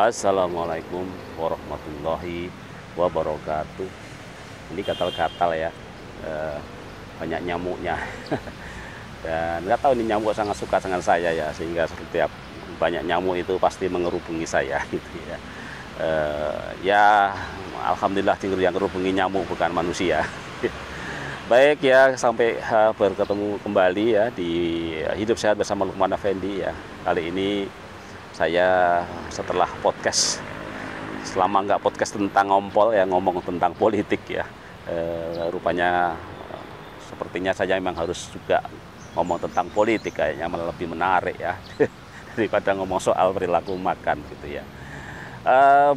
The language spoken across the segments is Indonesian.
Assalamualaikum warahmatullahi wabarakatuh. Ini gatal-gatal ya, eh, banyak nyamuknya. Dan nggak tahu ini nyamuk sangat suka dengan saya ya, sehingga setiap banyak nyamuk itu pasti mengerubungi saya gitu ya. Ya, alhamdulillah yang ngerubungi nyamuk bukan manusia. Baik ya, sampai bertemu kembali ya di Hidup Sehat bersama Lukman Effendi ya. Kali ini saya setelah podcast, selama nggak podcast tentang ngompol ya, ngomong tentang politik ya, rupanya sepertinya saya memang harus juga ngomong tentang politik, kayaknya malah lebih menarik ya daripada ngomong soal perilaku makan gitu ya.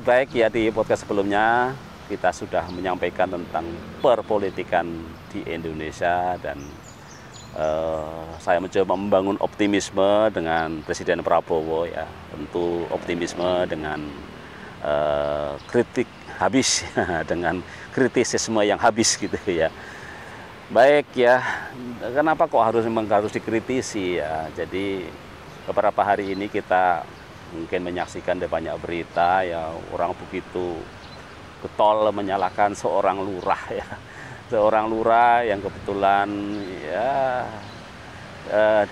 Baik ya, di podcast sebelumnya kita sudah menyampaikan tentang perpolitikan di Indonesia dan saya mencoba membangun optimisme dengan Presiden Prabowo ya, tentu optimisme dengan kritik habis dengan kritisisme yang habis gitu ya. Baik ya, kenapa kok harus dikritisi ya? Jadi beberapa hari ini kita mungkin menyaksikan ada banyak berita ya, orang begitu getol menyalahkan seorang lurah ya. Seorang lurah yang kebetulan ya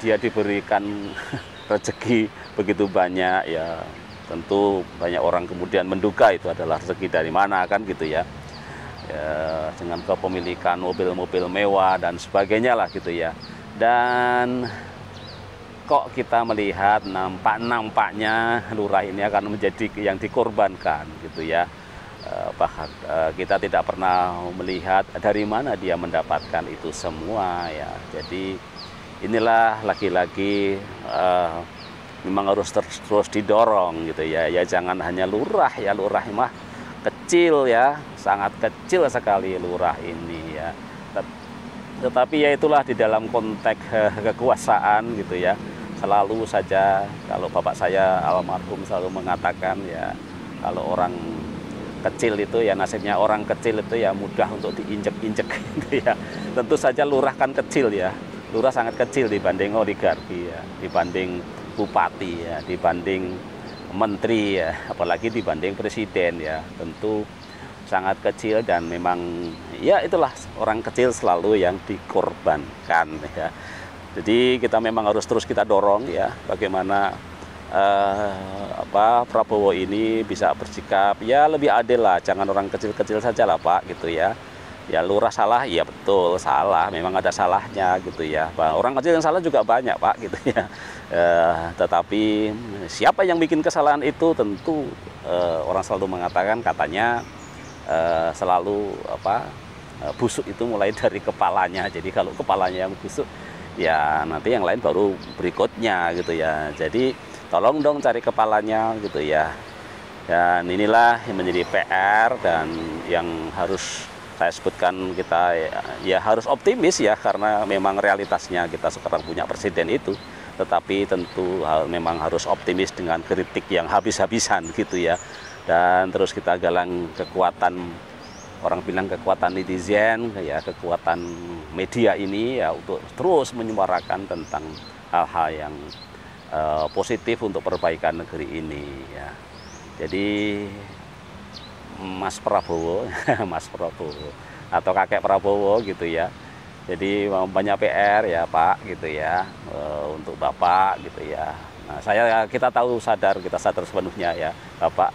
dia diberikan rezeki begitu banyak ya, tentu banyak orang kemudian menduga itu adalah rezeki dari mana kan gitu ya, dengan kepemilikan mobil-mobil mewah dan sebagainya lah gitu ya. Dan kok kita melihat nampaknya lurah ini akan menjadi yang dikorbankan gitu ya. Bahkan kita tidak pernah melihat dari mana dia mendapatkan itu semua ya. Jadi inilah lagi-lagi memang harus terus didorong gitu ya. Ya jangan hanya lurah ya, lurah mah kecil ya, sangat kecil sekali lurah ini ya. Tetapi ya itulah, di dalam konteks kekuasaan gitu ya, selalu saja kalau bapak saya almarhum selalu mengatakan ya, kalau orang kecil itu ya, nasibnya orang kecil itu ya mudah untuk diinjek-injek gitu ya. Tentu saja lurah kan kecil ya, lurah sangat kecil dibanding oligarki ya, dibanding bupati ya, dibanding menteri ya, apalagi dibanding presiden ya, tentu sangat kecil. Dan memang ya itulah, orang kecil selalu yang dikorbankan ya. Jadi kita memang harus terus kita dorong ya, bagaimana Prabowo ini bisa bersikap ya lebih adil lah, jangan orang kecil-kecil saja lah Pak gitu ya. Ya lurah salah, iya betul salah, memang ada salahnya gitu ya. Orang kecil yang salah juga banyak Pak gitu ya. Tetapi siapa yang bikin kesalahan itu tentu orang selalu mengatakan, katanya selalu busuk itu mulai dari kepalanya. Jadi kalau kepalanya yang busuk ya nanti yang lain baru berikutnya gitu ya. Jadi tolong dong cari kepalanya gitu ya. Dan inilah yang menjadi PR dan yang harus saya sebutkan, kita ya harus optimis ya, karena memang realitasnya kita sekarang punya presiden itu. Tetapi tentu memang harus optimis dengan kritik yang habis-habisan gitu ya. Dan terus kita galang kekuatan, orang bilang kekuatan netizen ya, kekuatan media ini ya, untuk terus menyuarakan tentang hal-hal yang positif untuk perbaikan negeri ini ya. Jadi Mas Prabowo, Mas Prabowo atau kakek Prabowo gitu ya. Jadi banyak PR ya Pak gitu ya, untuk Bapak gitu ya. Nah, kita sadar sepenuhnya ya, Bapak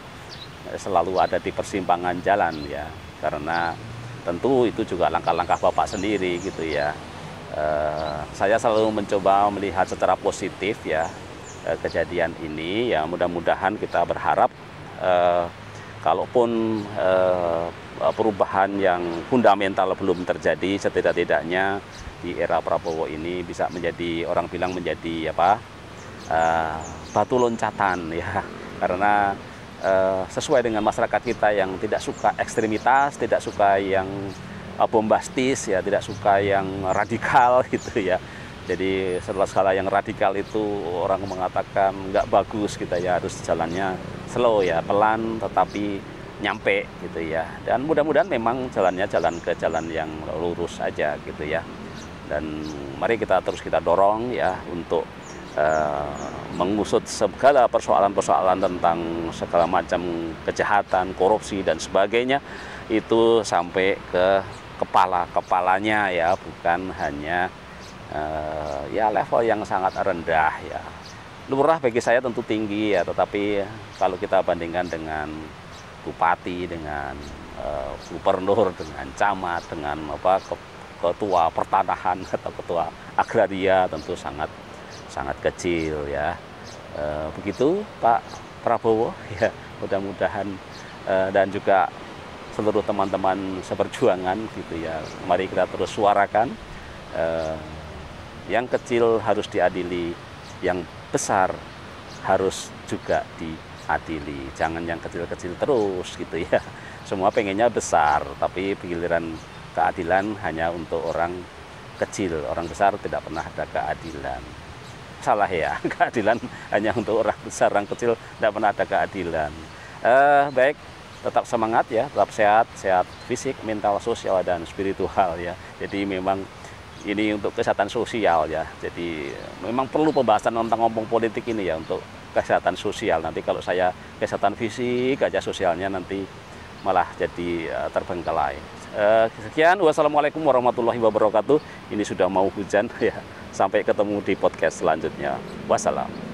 selalu ada di persimpangan jalan ya, karena tentu itu juga langkah-langkah Bapak sendiri gitu ya. Saya selalu mencoba melihat secara positif ya kejadian ini ya. Mudah-mudahan kita berharap kalaupun perubahan yang fundamental belum terjadi, setidak-tidaknya di era Prabowo ini bisa menjadi, orang bilang menjadi batu loncatan ya, karena sesuai dengan masyarakat kita yang tidak suka ekstremitas, tidak suka yang bombastis ya, tidak suka yang radikal gitu ya. Jadi setelah skala yang radikal itu orang mengatakan nggak bagus kita ya, harus jalannya slow ya, pelan tetapi nyampe gitu ya. Dan mudah-mudahan memang jalannya jalan yang lurus aja gitu ya. Dan mari kita terus kita dorong ya untuk mengusut segala persoalan-persoalan tentang segala macam kejahatan, korupsi dan sebagainya, itu sampai ke kepala-kepalanya ya, bukan hanya ya level yang sangat rendah ya. Lurah bagi saya tentu tinggi ya, tetapi kalau kita bandingkan dengan bupati, dengan gubernur, dengan camat, dengan ketua pertanahan atau ketua agraria, tentu sangat kecil ya. Begitu Pak Prabowo ya, mudah-mudahan dan juga seluruh teman-teman seperjuangan gitu ya, mari kita terus suarakan, yang kecil harus diadili, yang besar harus juga diadili, jangan yang kecil-kecil terus gitu ya. Semua pengennya besar, tapi giliran keadilan hanya untuk orang kecil, orang besar tidak pernah ada keadilan. Salah ya, keadilan hanya untuk orang besar, orang kecil tidak pernah ada keadilan. Baik, tetap semangat ya, tetap sehat fisik, mental, sosial dan spiritual ya. Jadi memang ini untuk kesehatan sosial ya. Jadi memang perlu pembahasan tentang ngomong politik ini ya, untuk kesehatan sosial. Nanti kalau saya kesehatan fisik aja, sosialnya nanti malah jadi terbengkalai. Sekian, wassalamualaikum warahmatullahi wabarakatuh. Ini sudah mau hujan ya. Sampai ketemu di podcast selanjutnya. Wassalam.